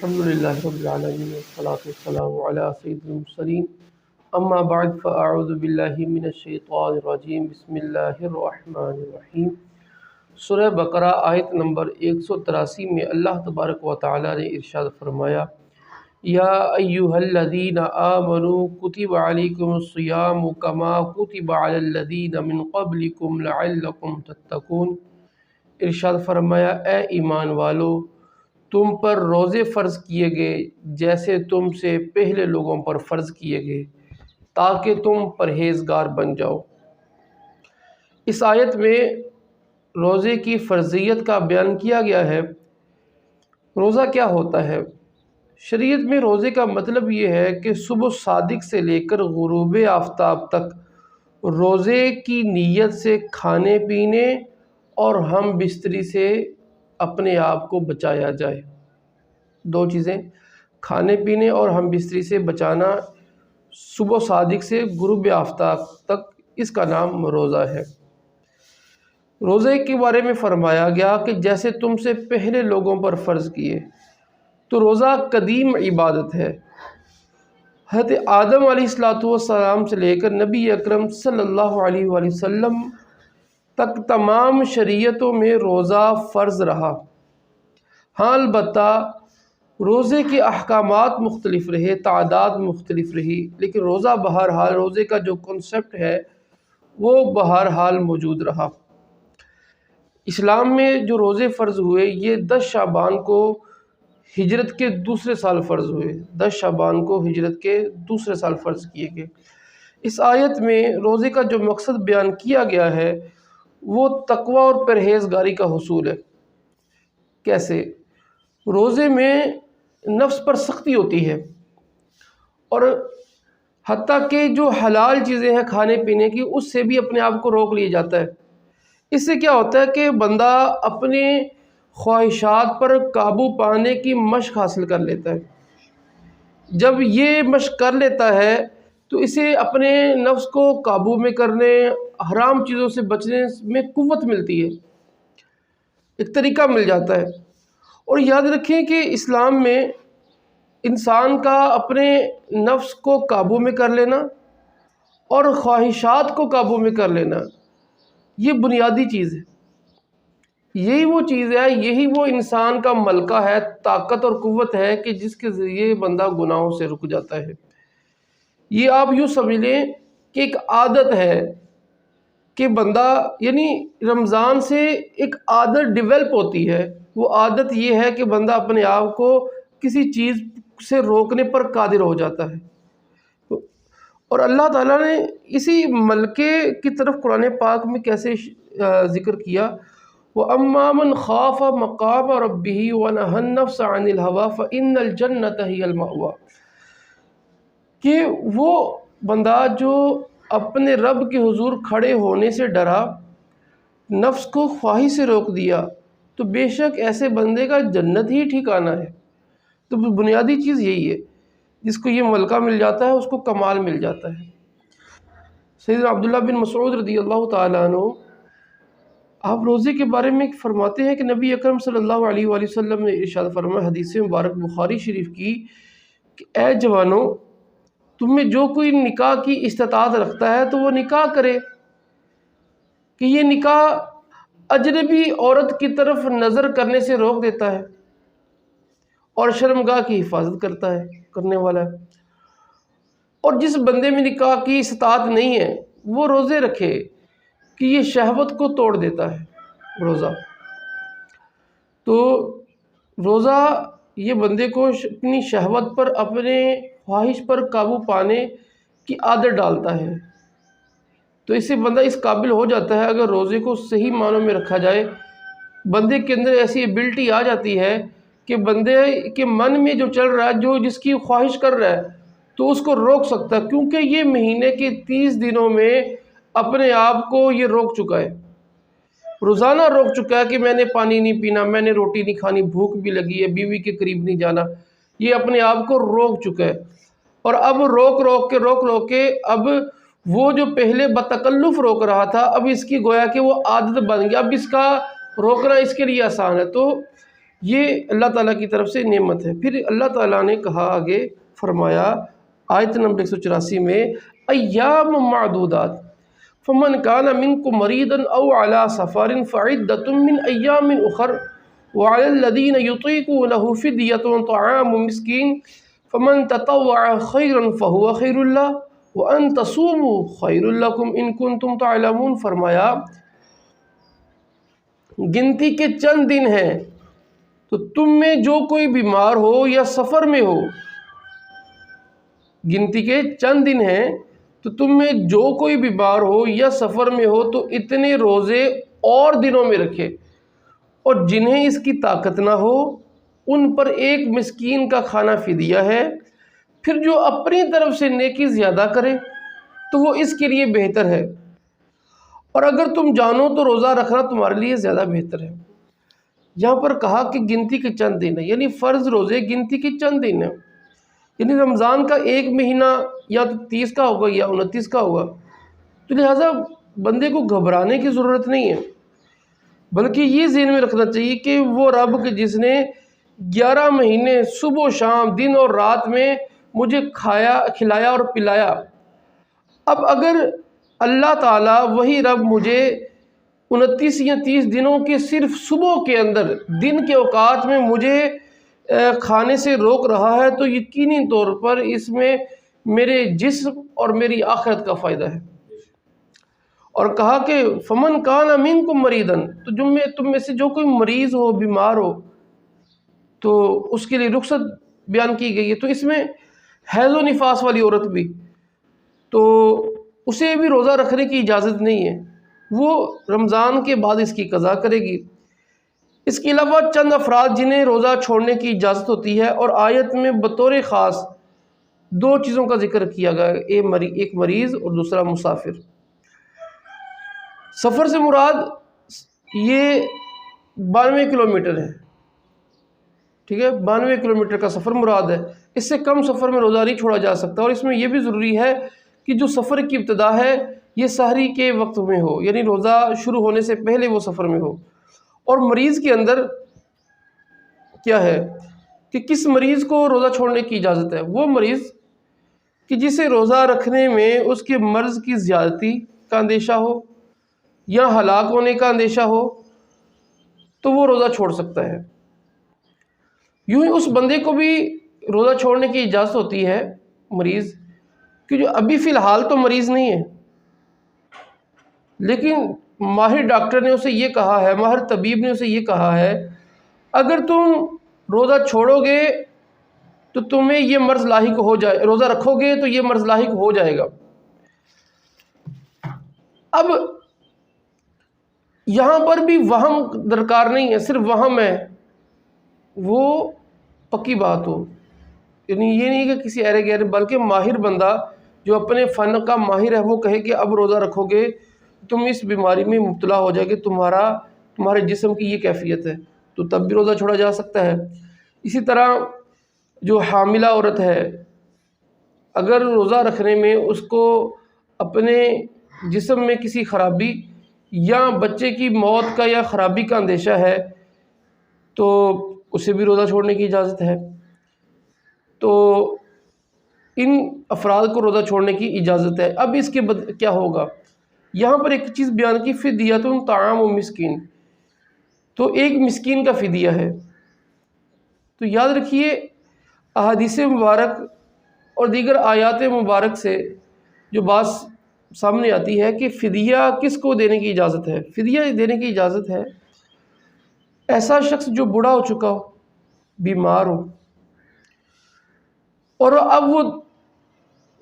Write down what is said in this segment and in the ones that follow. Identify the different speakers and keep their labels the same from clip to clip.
Speaker 1: الحمدللہ رب العالمین والصلاة والسلام علی سید المرسلین اما بعد فاعوذ باللہ من الشیطان الرجیم بسم اللہ الرحمن الرحیم۔ سورہ بقرہ آیت نمبر 183 میں اللہ تبارک و تعالی نے ارشاد فرمایا، یا ایہا الذین آمنوا کتب علیکم الصیام کما کتب علی الذین من قبلکم لعلکم تتقون۔ ارشاد فرمایا، اے ایمان والو، تم پر روزے فرض کیے گئے جیسے تم سے پہلے لوگوں پر فرض کیے گئے تاکہ تم پرہیزگار بن جاؤ۔ اس آیت میں روزے کی فرضیت کا بیان کیا گیا ہے۔ روزہ کیا ہوتا ہے؟ شریعت میں روزے کا مطلب یہ ہے کہ صبح صادق سے لے کر غروب آفتاب تک روزے کی نیت سے کھانے پینے اور ہم بستری سے اپنے آپ کو بچایا جائے۔ دو چیزیں، کھانے پینے اور ہم بستری سے بچانا صبح صادق سے غروب آفتاب تک، اس کا نام روزہ ہے۔ روزے کے بارے میں فرمایا گیا کہ جیسے تم سے پہلے لوگوں پر فرض کیے، تو روزہ قدیم عبادت ہے۔ حضرت آدم علیہ السلام سے لے کر نبی اکرم صلی اللہ علیہ وآلہ وسلم تک تمام شریعتوں میں روزہ فرض رہا۔ ہاں البتہ روزے کے احکامات مختلف رہے، تعداد مختلف رہی، لیکن روزہ بہرحال، روزے کا جو کنسپٹ ہے وہ بہرحال موجود رہا۔ اسلام میں جو روزے فرض ہوئے یہ 10 شعبان کو ہجرت کے دوسرے سال فرض ہوئے، 10 شعبان کو ہجرت کے دوسرے سال فرض کیے گئے۔ اس آیت میں روزے کا جو مقصد بیان کیا گیا ہے وہ تقوی اور پرہیزگاری کا حصول ہے۔ کیسے؟ روزے میں نفس پر سختی ہوتی ہے، اور حتیٰ کہ جو حلال چیزیں ہیں کھانے پینے کی، اس سے بھی اپنے آپ کو روک لیا جاتا ہے۔ اس سے کیا ہوتا ہے کہ بندہ اپنے خواہشات پر قابو پانے کی مشق حاصل کر لیتا ہے۔ جب یہ مشق کر لیتا ہے تو اسے اپنے نفس کو قابو میں کرنے، حرام چیزوں سے بچنے میں قوت ملتی ہے، ایک طریقہ مل جاتا ہے۔ اور یاد رکھیں کہ اسلام میں انسان کا اپنے نفس کو قابو میں کر لینا اور خواہشات کو قابو میں کر لینا، یہ بنیادی چیز ہے۔ یہی وہ چیز ہے، یہی وہ انسان کا ملکہ ہے، طاقت اور قوت ہے کہ جس کے ذریعے بندہ گناہوں سے رک جاتا ہے۔ یہ آپ یوں سمجھ لیں کہ ایک عادت ہے کہ بندہ، یعنی رمضان سے ایک عادت ڈیولپ ہوتی ہے۔ وہ عادت یہ ہے کہ بندہ اپنے آپ کو کسی چیز سے روکنے پر قادر ہو جاتا ہے۔ اور اللہ تعالیٰ نے اسی ملکے کی طرف قرآن پاک میں کیسے ذکر کیا، وَأَمَّا مَنْ خَافَ مَقَامَ رَبِّهِ وَنَهَى النَّفْسَ عَنِ الْهَوَىٰ فَإِنَّ الْجَنَّةَ هِيَ الْمَأْوَىٰ، کہ وہ بندہ جو اپنے رب کے حضور کھڑے ہونے سے ڈرا، نفس کو خواہش سے روک دیا، تو بے شک ایسے بندے کا جنت ہی ٹھکانہ ہے۔ تو بنیادی چیز یہی ہے، جس کو یہ ملکہ مل جاتا ہے اس کو کمال مل جاتا ہے۔ سیدنا عبداللہ بن مسعود رضی اللہ تعالیٰ عنہ، آپ روزے کے بارے میں فرماتے ہیں کہ نبی اکرم صلی اللہ علیہ وآلہ وسلم نے ارشاد فرمایا، حدیث مبارک بخاری شریف کی، کہ اے جوانوں، تم میں جو کوئی نکاح کی استطاعت رکھتا ہے تو وہ نکاح کرے، کہ یہ نکاح اجنبی عورت کی طرف نظر کرنے سے روک دیتا ہے اور شرمگاہ کی حفاظت کرتا ہے، کرنے والا ہے۔ اور جس بندے میں نکاح کی استطاعت نہیں ہے وہ روزے رکھے، کہ یہ شہوت کو توڑ دیتا ہے روزہ۔ تو روزہ یہ بندے کو اپنی شہوت پر، اپنے خواہش پر قابو پانے کی عادت ڈالتا ہے، تو اس سے بندہ اس قابل ہو جاتا ہے، اگر روزے کو صحیح معنوں میں رکھا جائے، بندے کے اندر ایسی ایبلٹی آ جاتی ہے کہ بندے کے من میں جو چل رہا ہے، جو جس کی خواہش کر رہا ہے، تو اس کو روک سکتا ہے، کیونکہ یہ مہینے کے 30 دنوں میں اپنے آپ کو یہ روک چکا ہے، روزانہ روک چکا ہے کہ میں نے پانی نہیں پینا، میں نے روٹی نہیں کھانی، بھوک بھی لگی ہے، بیوی کے قریب نہیں جانا، یہ اپنے آپ کو روک چکا ہے۔ اور اب روک کے اب وہ جو پہلے بتکلف روک رہا تھا، اب اس کی گویا کہ وہ عادت بن گیا، اب اس کا روکنا اس کے لیے آسان ہے۔ تو یہ اللہ تعالیٰ کی طرف سے نعمت ہے۔ پھر اللہ تعالیٰ نے کہا آگے فرمایا آیت نمبر 184 میں ایام معدودات فمن کان منکم مریضا او علی سفر فعدۃ من ایام اخر وعلی الذین یطیقونہ فدیۃ طعام مسکین فمن تطوع خیرا فہو خیر له وان تصوموا خیر لکم ان کنتم تعلمون۔ فرمایا گنتی کے چند دن ہیں، تو تم میں جو کوئی بیمار ہو یا سفر میں ہو، گنتی کے چند دن ہیں تو تم میں جو کوئی بیمار ہو یا سفر میں ہو تو اتنے روزے اور دنوں میں رکھے، اور جنہیں اس کی طاقت نہ ہو ان پر ایک مسکین کا کھانا فدیہ ہے۔ پھر جو اپنی طرف سے نیکی زیادہ کرے تو وہ اس کے لیے بہتر ہے، اور اگر تم جانو تو روزہ رکھنا تمہارے لیے زیادہ بہتر ہے۔ یہاں پر کہا کہ گنتی کے چند دن ہیں، یعنی فرض روزے گنتی کے چند دن ہیں، یعنی رمضان کا ایک مہینہ یا تو 30 کا ہوگا یا 29 کا ہوگا، تو لہٰذا بندے کو گھبرانے کی ضرورت نہیں ہے، بلکہ یہ ذہن میں رکھنا چاہیے کہ وہ رب کہ جس نے 11 مہینے صبح و شام دن اور رات میں مجھے کھلایا اور پلایا، اب اگر اللہ تعالیٰ وہی رب مجھے 29 یا 30 دنوں کے صرف صبح کے اندر دن کے اوقات میں مجھے کھانے سے روک رہا ہے تو یقینی طور پر اس میں میرے جسم اور میری آخرت کا فائدہ ہے۔ اور کہا کہ فمن کان منکم مریضا، تو تم میں سے جو کوئی مریض ہو، بیمار ہو، تو اس کے لیے رخصت بیان کی گئی ہے۔ تو اس میں حیض و نفاس والی عورت بھی، تو اسے بھی روزہ رکھنے کی اجازت نہیں ہے، وہ رمضان کے بعد اس کی قضا کرے گی۔ اس کے علاوہ چند افراد جنہیں روزہ چھوڑنے کی اجازت ہوتی ہے، اور آیت میں بطور خاص 2 چیزوں کا ذکر کیا گیا، ایک مریض اور دوسرا مسافر۔ سفر سے مراد یہ 92 کلومیٹر ہے، ٹھیک ہے، 92 کلومیٹر کا سفر مراد ہے، اس سے کم سفر میں روزہ نہیں چھوڑا جا سکتا۔ اور اس میں یہ بھی ضروری ہے کہ جو سفر کی ابتدا ہے یہ سحری کے وقت میں ہو، یعنی روزہ شروع ہونے سے پہلے وہ سفر میں ہو۔ اور مریض کے اندر کیا ہے کہ کس مریض کو روزہ چھوڑنے کی اجازت ہے؟ وہ مریض کہ جسے روزہ رکھنے میں اس کے مرض کی زیادتی کا اندیشہ ہو یا ہلاک ہونے کا اندیشہ ہو تو وہ روزہ چھوڑ سکتا ہے۔ یوں ہی اس بندے کو بھی روزہ چھوڑنے کی اجازت ہوتی ہے، مریض کہ جو ابھی فی الحال تو مریض نہیں ہے، لیکن ماہر ڈاکٹر نے اسے یہ کہا ہے، ماہر طبیب نے اسے یہ کہا ہے اگر تم روزہ چھوڑو گے تو تمہیں یہ مرض لاحق ہو جائے، روزہ رکھو گے تو یہ مرض لاحق ہو جائے گا۔ اب یہاں پر بھی وہم درکار نہیں ہے، صرف وہم ہے وہ پکی بات ہو، یعنی یہ نہیں کہ کسی ایرے گہرے، بلکہ ماہر بندہ جو اپنے فن کا ماہر ہے وہ کہے کہ اب روزہ رکھو گے تم اس بیماری میں مبتلا ہو جائے گے، تمہارے جسم کی یہ کیفیت ہے، تو تب بھی روزہ چھوڑا جا سکتا ہے۔ اسی طرح جو حاملہ عورت ہے، اگر روزہ رکھنے میں اس کو اپنے جسم میں کسی خرابی یا بچے کی موت کا یا خرابی کا اندیشہ ہے تو اسے بھی روزہ چھوڑنے کی اجازت ہے۔ تو ان افراد کو روزہ چھوڑنے کی اجازت ہے۔ اب اس کے بعد کیا ہوگا؟ یہاں پر ایک چیز بیان کی، فدیۃ طعام مسکین، تو ایک مسکین کا فدیہ ہے۔ تو یاد رکھیے احادیث مبارک اور دیگر آیات مبارک سے جو بات سامنے آتی ہے کہ فدیہ کس کو دینے کی اجازت ہے؟ فدیہ دینے کی اجازت ہے ایسا شخص جو بوڑھا ہو چکا ہو، بیمار ہو، اور اب وہ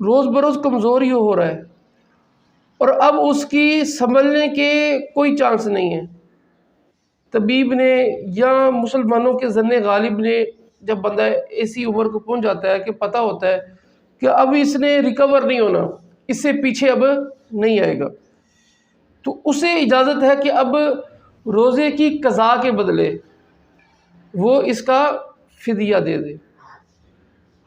Speaker 1: روز بروز کمزور ہی ہو رہا ہے، اور اب اس کی سنبھلنے کے کوئی چانس نہیں ہے۔ طبیب نے یا مسلمانوں کے ظن غالب نے جب بندہ ایسی عمر کو پہنچ جاتا ہے کہ پتہ ہوتا ہے کہ اب اس نے ریکور نہیں ہونا، اس سے پیچھے اب نہیں آئے گا، تو اسے اجازت ہے کہ اب روزے کی قضا کے بدلے وہ اس کا فدیہ دے دے۔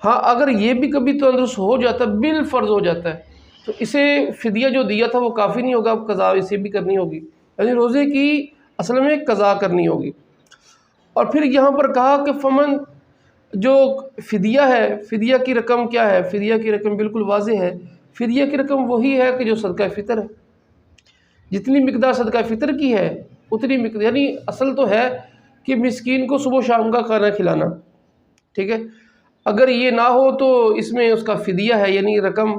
Speaker 1: ہاں اگر یہ بھی کبھی تندرست ہو جاتا ہے، بالفرض ہو جاتا ہے، تو اسے فدیہ جو دیا تھا وہ کافی نہیں ہوگا، اب قضا اسے بھی کرنی ہوگی، یعنی روزے کی اصل میں قضا کرنی ہوگی۔ اور پھر یہاں پر کہا کہ فمن، جو فدیہ ہے، فدیہ کی رقم کیا ہے؟ فدیہ کی رقم بالکل واضح ہے، فدیہ کی رقم وہی ہے کہ جو صدقہ فطر ہے، جتنی مقدار صدقہ فطر کی ہے اتنی مقدار، یعنی اصل تو ہے کہ مسکین کو صبح و شام کا کھانا کھلانا، ٹھیک ہے، اگر یہ نہ ہو تو اس میں اس کا فدیہ ہے، یعنی رقم،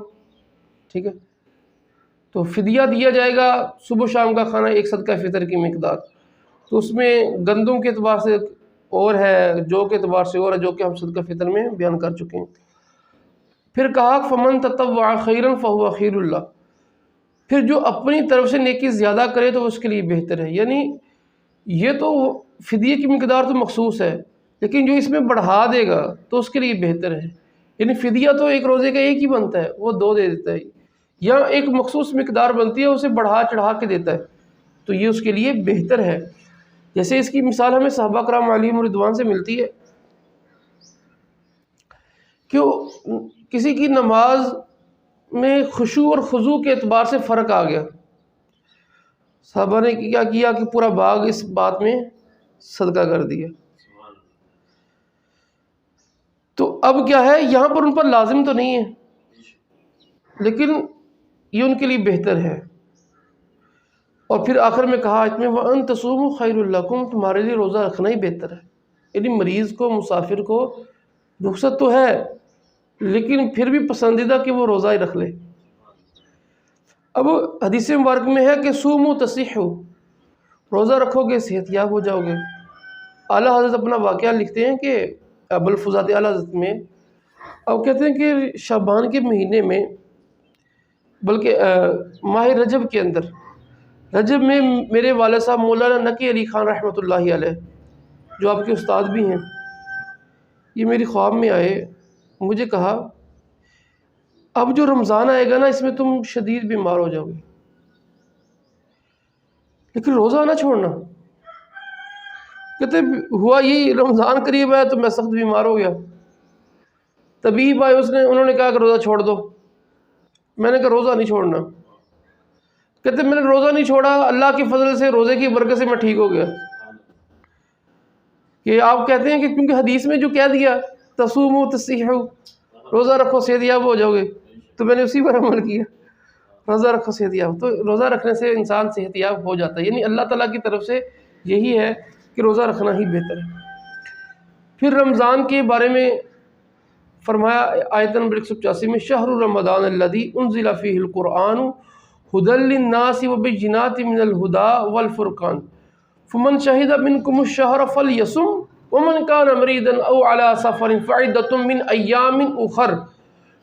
Speaker 1: ٹھیک ہے، تو فدیہ دیا جائے گا صبح و شام کا کھانا ایک صدقہ فطر کی مقدار، تو اس میں گندم کے اعتبار سے اور ہے، جو کے اعتبار سے اور ہے، جو کہ ہم صدقہ فطر میں بیان کر چکے ہیں۔ پھر کہا فمن تطوع خیرا فہو خیر اللہ، پھر جو اپنی طرف سے نیکی زیادہ کرے تو اس کے لیے بہتر ہے، یعنی یہ تو فدیے کی مقدار تو مخصوص ہے، لیکن جو اس میں بڑھا دے گا تو اس کے لیے بہتر ہے، یعنی فدیہ تو ایک روزے کا ایک ہی بنتا ہے، وہ 2 دے دیتا ہے، یا ایک مخصوص مقدار بنتی ہے اسے بڑھا چڑھا کے دیتا ہے، تو یہ اس کے لیے بہتر ہے۔ جیسے اس کی مثال ہمیں صحابہ کرام علیہم رضوان سے ملتی ہے کہ کسی کی نماز میں خشوع اور خضوع کے اعتبار سے فرق آ گیا، صحابہ نے کیا کیا کہ پورا باغ اس بات میں صدقہ کر دیا، تو اب کیا ہے، یہاں پر ان پر لازم تو نہیں ہے لیکن یہ ان کے لیے بہتر ہے۔ اور پھر آخر میں کہا اس میں وَأَن تَصُومُوا خَيْرٌ لَكُمْ، تمہارے لیے روزہ رکھنا ہی بہتر ہے، یعنی مریض کو، مسافر کو رخصت تو ہے لیکن پھر بھی پسندیدہ کہ وہ روزہ ہی رکھ لے۔ اب حدیث مبارک میں ہے کہ صوموا تصحوا، روزہ رکھو گے صحت یاب ہو جاؤ گے۔ اعلیٰ حضرت اپنا واقعہ لکھتے ہیں کہ ابوالفضاد اعلیٰ حضرت میں، اب کہتے ہیں کہ شعبان کے مہینے میں، بلکہ ماہ رجب کے اندر، رجب میں میرے والد صاحب مولانا نقی علی خان رحمۃ اللہ علیہ، جو آپ کے استاد بھی ہیں، یہ میری خواب میں آئے، مجھے کہا اب جو رمضان آئے گا نا اس میں تم شدید بیمار ہو جاؤ گے، لیکن روزہ نہ چھوڑنا۔ کہتے ہوا یہی رمضان قریب ہے تو میں سخت بیمار ہو گیا، طبیب آئے، انہوں نے کہا کہ روزہ چھوڑ دو، میں نے کہا روزہ نہیں چھوڑنا۔ کہتے میں نے روزہ نہیں چھوڑا، اللہ کے فضل سے، روزے کی برکت سے میں ٹھیک ہو گیا۔ کہ آپ کہتے ہیں کہ کیونکہ حدیث میں جو کہہ دیا تصوموا تصحوا، روزہ رکھو صحت یاب ہو جاؤ گے، تو میں نے اسی پر عمل کیا، روزہ رکھو صحت یاب، تو روزہ رکھنے سے انسان صحت یاب ہو جاتا ہے، یعنی اللہ تعالیٰ کی طرف سے یہی ہے کہ روزہ رکھنا ہی بہتر ہے۔ پھر رمضان کے بارے میں فرمایا آیت نمبر 185 میں شہر رمضان الذی انزل فیہ القرآن ھدی للناس وبینات من الھدی والفرقان فمن شہد منکم الشہر فلیصم ومن کان مریضا او علی سفر فعدۃ من ایام اخر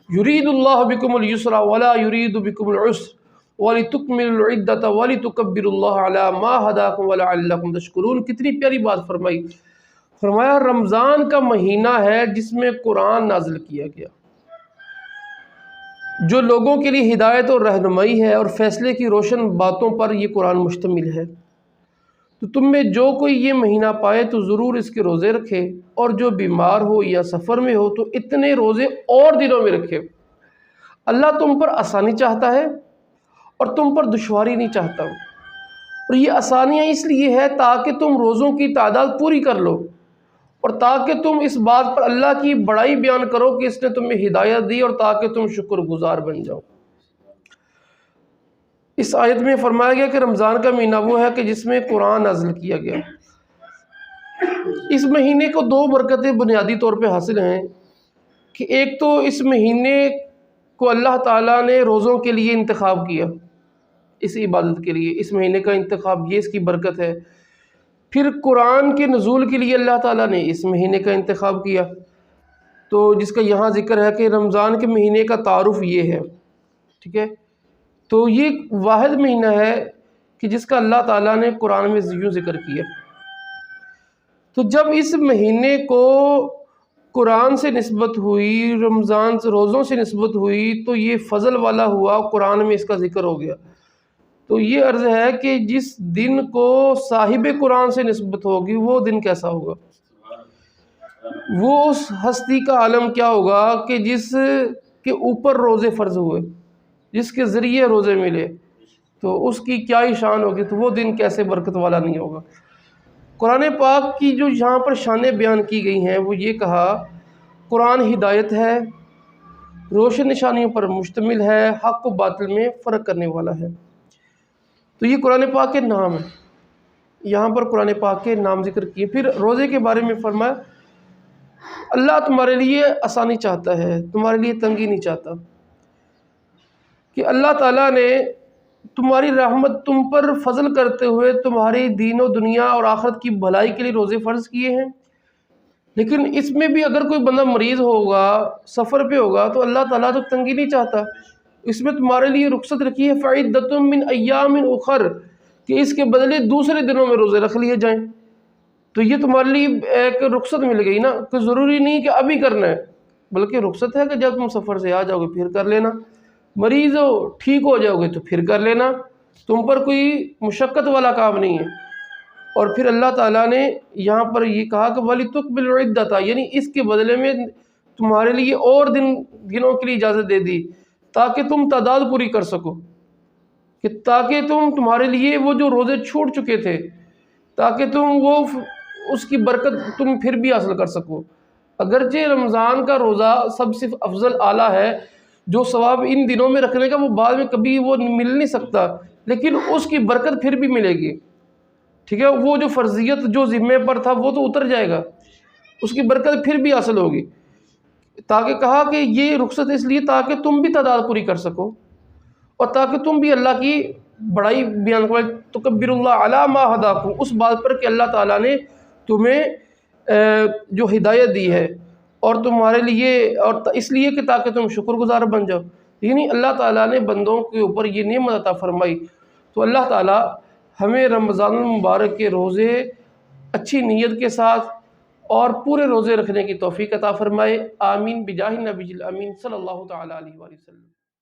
Speaker 1: یرید اللہ بکم الیسر ولا یرید بکم العسر وَلِتُكْمِلُوا الْعِدَّةَ وَلِتُكَبِّرُوا اللَّهَ عَلَى مَا هَدَاكُمْ وَلَعَلَّكُمْ تَشْكُرُونَ۔ کتنی پیاری بات فرمائی، فرمایا رمضان کا مہینہ ہے جس میں قرآن نازل کیا گیا، جو لوگوں کے لیے ہدایت اور رہنمائی ہے اور فیصلے کی روشن باتوں پر یہ قرآن مشتمل ہے، تو تم میں جو کوئی یہ مہینہ پائے تو ضرور اس کے روزے رکھے، اور جو بیمار ہو یا سفر میں ہو تو اتنے روزے اور دنوں میں رکھے۔ اللہ تم پر آسانی چاہتا ہے اور تم پر دشواری نہیں چاہتا، اور یہ آسانیاں اس لیے ہے تاکہ تم روزوں کی تعداد پوری کر لو، اور تاکہ تم اس بات پر اللہ کی بڑائی بیان کرو کہ اس نے تمہیں ہدایت دی، اور تاکہ تم شکر گزار بن جاؤ۔ اس آیت میں فرمایا گیا کہ رمضان کا مہینہ وہ ہے کہ جس میں قرآن نازل کیا گیا۔ اس مہینے کو 2 برکتیں بنیادی طور پہ حاصل ہیں، کہ ایک تو اس مہینے کو اللہ تعالیٰ نے روزوں کے لیے انتخاب کیا، اس عبادت کے لیے اس مہینے کا انتخاب، یہ اس کی برکت ہے۔ پھر قرآن کے نزول کے لیے اللہ تعالیٰ نے اس مہینے کا انتخاب کیا، تو جس کا یہاں ذکر ہے کہ رمضان کے مہینے کا تعارف یہ ہے، ٹھیک ہے، تو یہ واحد مہینہ ہے کہ جس کا اللہ تعالیٰ نے قرآن میں یوں ذکر کیا۔ تو جب اس مہینے کو قرآن سے نسبت ہوئی، رمضان سے، روزوں سے نسبت ہوئی، تو یہ فضل والا ہوا، قرآن میں اس کا ذکر ہو گیا۔ تو یہ عرض ہے کہ جس دن کو صاحب قرآن سے نسبت ہوگی وہ دن کیسا ہوگا، وہ اس ہستی کا عالم کیا ہوگا کہ جس کے اوپر روزے فرض ہوئے، جس کے ذریعے روزے ملے، تو اس کی کیا ہی شان ہوگی، تو وہ دن کیسے برکت والا نہیں ہوگا۔ قرآن پاک کی جو یہاں پر شانیں بیان کی گئی ہیں وہ یہ کہا قرآن ہدایت ہے، روشن نشانیوں پر مشتمل ہے، حق و باطل میں فرق کرنے والا ہے۔ تو یہ قرآن پاک کے نام ہیں، یہاں پر قرآن پاک کے نام ذکر کیے۔ پھر روزے کے بارے میں فرمایا اللہ تمہارے لیے آسانی چاہتا ہے، تمہارے لیے تنگی نہیں چاہتا، کہ اللہ تعالیٰ نے تمہاری رحمت تم پر فضل کرتے ہوئے تمہاری دین و دنیا اور آخرت کی بھلائی کے لیے روزے فرض کیے ہیں۔ لیکن اس میں بھی اگر کوئی بندہ مریض ہوگا، سفر پہ ہوگا، تو اللہ تعالیٰ تو تنگی نہیں چاہتا، اس میں تمہارے لیے رخصت رکھی ہے فَعِدَّةٌ مِّنْ أَيَّامٍ أُخَرَ، کہ اس کے بدلے دوسرے دنوں میں روزے رکھ لیے جائیں۔ تو یہ تمہارے لیے ایک رخصت مل گئی نا، کہ ضروری نہیں کہ ابھی کرنا ہے، بلکہ رخصت ہے کہ جب تم سفر سے آ جاؤ گے پھر کر لینا، مریض ہو ٹھیک ہو جاؤ گے تو پھر کر لینا، تم پر کوئی مشقت والا کام نہیں ہے۔ اور پھر اللہ تعالیٰ نے یہاں پر یہ کہا کہ وَلِتُكْمِلُوا الْعِدَّةَ، یعنی اس کے بدلے میں تمہارے لیے اور دنوں کے لیے اجازت دے دی تاکہ تم تعداد پوری کر سکو، کہ تاکہ تمہارے لیے وہ جو روزے چھوٹ چکے تھے تاکہ تم وہ اس کی برکت تم پھر بھی حاصل کر سکو۔ اگرچہ رمضان کا روزہ سب سے افضل اعلیٰ ہے، جو ثواب ان دنوں میں رکھنے کا وہ بعد میں کبھی وہ مل نہیں سکتا، لیکن اس کی برکت پھر بھی ملے گی، ٹھیک ہے۔ وہ جو فرضیت جو ذمے پر تھا وہ تو اتر جائے گا، اس کی برکت پھر بھی حاصل ہوگی۔ تاکہ کہا کہ یہ رخصت اس لیے تاکہ تم بھی تعداد پوری کر سکو اور تاکہ تم بھی اللہ کی بڑائی بیان کرو، تکبر اللہ علی ما ہداکم، اس بات پر کہ اللہ تعالیٰ نے تمہیں جو ہدایت دی ہے اور تمہارے لیے اور اس لیے کہ تاکہ تم شکر گزار بن جاؤ، یعنی اللہ تعالیٰ نے بندوں کے اوپر یہ نعمت عطا فرمائی۔ تو اللہ تعالیٰ ہمیں رمضان المبارک کے روزے اچھی نیت کے ساتھ اور پورے روزے رکھنے کی توفیق عطا فرمائے، آمین بجاہ النبی الامین صلی اللہ تعالیٰ علیہ وآلہ وسلم۔